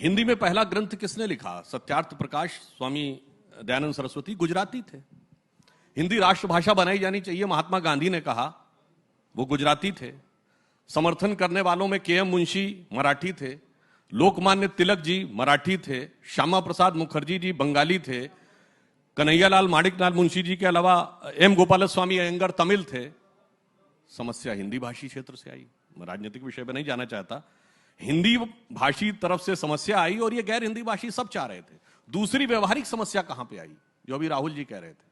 हिंदी में पहला ग्रंथ किसने लिखा? सत्यार्थ प्रकाश स्वामी दयानंद सरस्वती गुजराती थे। हिंदी राष्ट्रभाषा बनाई जानी चाहिए, महात्मा गांधी ने कहा, वो गुजराती थे। समर्थन करने वालों में के एम मुंशी मराठी थे, लोकमान्य तिलक जी मराठी थे, श्यामा प्रसाद मुखर्जी जी बंगाली थे, कन्हैयालाल माणिकलाल मुंशी जी के अलावा एम गोपाल स्वामी अयंगर तमिल थे। समस्या हिंदी भाषी क्षेत्र से आई। मैं राजनीतिक विषय पर नहीं जाना चाहता। हिंदी भाषी तरफ से समस्या आई और ये गैर हिंदी भाषी सब चाह रहे थे। दूसरी व्यवहारिक समस्या कहां पे आई, जो अभी राहुल जी कह रहे थे,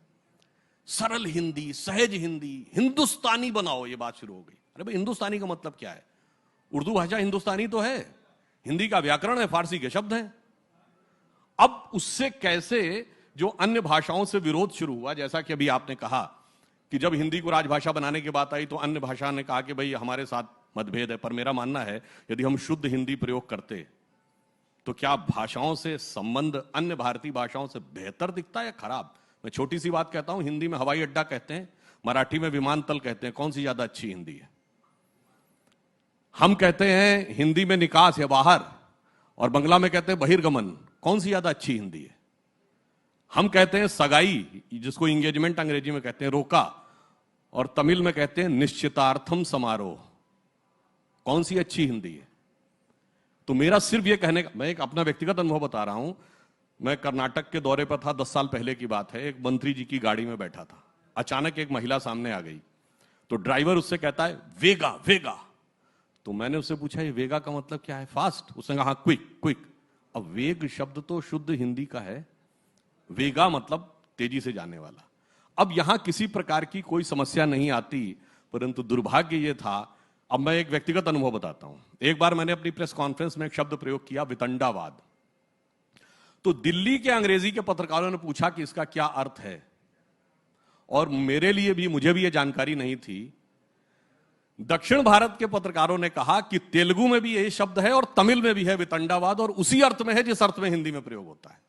सरल हिंदी, सहज हिंदी, हिंदुस्तानी बनाओ, ये बात शुरू हो गई। अरे भाई, हिंदुस्तानी का मतलब क्या है? उर्दू भाषा हिंदुस्तानी तो है, हिंदी का व्याकरण है, फारसी के शब्द हैं। अब उससे कैसे जो अन्य भाषाओं से विरोध शुरू हुआ, जैसा कि अभी आपने कहा कि जब हिंदी को राजभाषा बनाने की बात आई तो अन्य भाषा ने कहा कि भाई हमारे साथ मतभेद है। पर मेरा मानना है यदि हम शुद्ध हिंदी प्रयोग करते तो क्या भाषाओं से संबंध अन्य भारतीय भाषाओं से बेहतर दिखता है या खराब? मैं छोटी सी बात कहता हूं, हिंदी में हवाई अड्डा कहते हैं, मराठी में विमानतल कहते हैं, कौन सी ज्यादा अच्छी हिंदी है? हम कहते हैं हिंदी में निकास या बाहर, और बंगला में कहते हैं बहिर्गमन, कौन सी ज्यादा अच्छी हिंदी है? हम कहते हैं सगाई, जिसको इंगेजमेंट अंग्रेजी में कहते हैं, रोका, और तमिल में कहते हैं निश्चितार्थम समारोह, कौन सी अच्छी हिंदी है? तो मेरा सिर्फ ये कहने का, मैं एक अपना व्यक्तिगत अनुभव बता रहा हूं। मैं कर्नाटक के दौरे पर था, 10 साल पहले की बात है। एक मंत्री जी की गाड़ी में बैठा था, अचानक एक महिला सामने आ गई, तो ड्राइवर उससे कहता है वेगा वेगा। तो मैंने उससे पूछा ये वेगा का मतलब क्या है? फास्ट। उसने कहा क्विक क्विक। अब वेग शब्द तो शुद्ध हिंदी का है, वेगा मतलब तेजी से जाने वाला। अब यहां किसी प्रकार की कोई समस्या नहीं आती, परंतु दुर्भाग्य यह था। अब मैं एक व्यक्तिगत अनुभव बताता हूं। एक बार मैंने अपनी प्रेस कॉन्फ्रेंस में एक शब्द प्रयोग किया, वितंडावाद। तो दिल्ली के अंग्रेजी के पत्रकारों ने पूछा कि इसका क्या अर्थ है, और मेरे लिए भी, मुझे भी यह जानकारी नहीं थी। दक्षिण भारत के पत्रकारों ने कहा कि तेलुगु में भी यही शब्द है और तमिल में भी है वितंडावाद, और उसी अर्थ में है जिस अर्थ में हिंदी में प्रयोग होता है।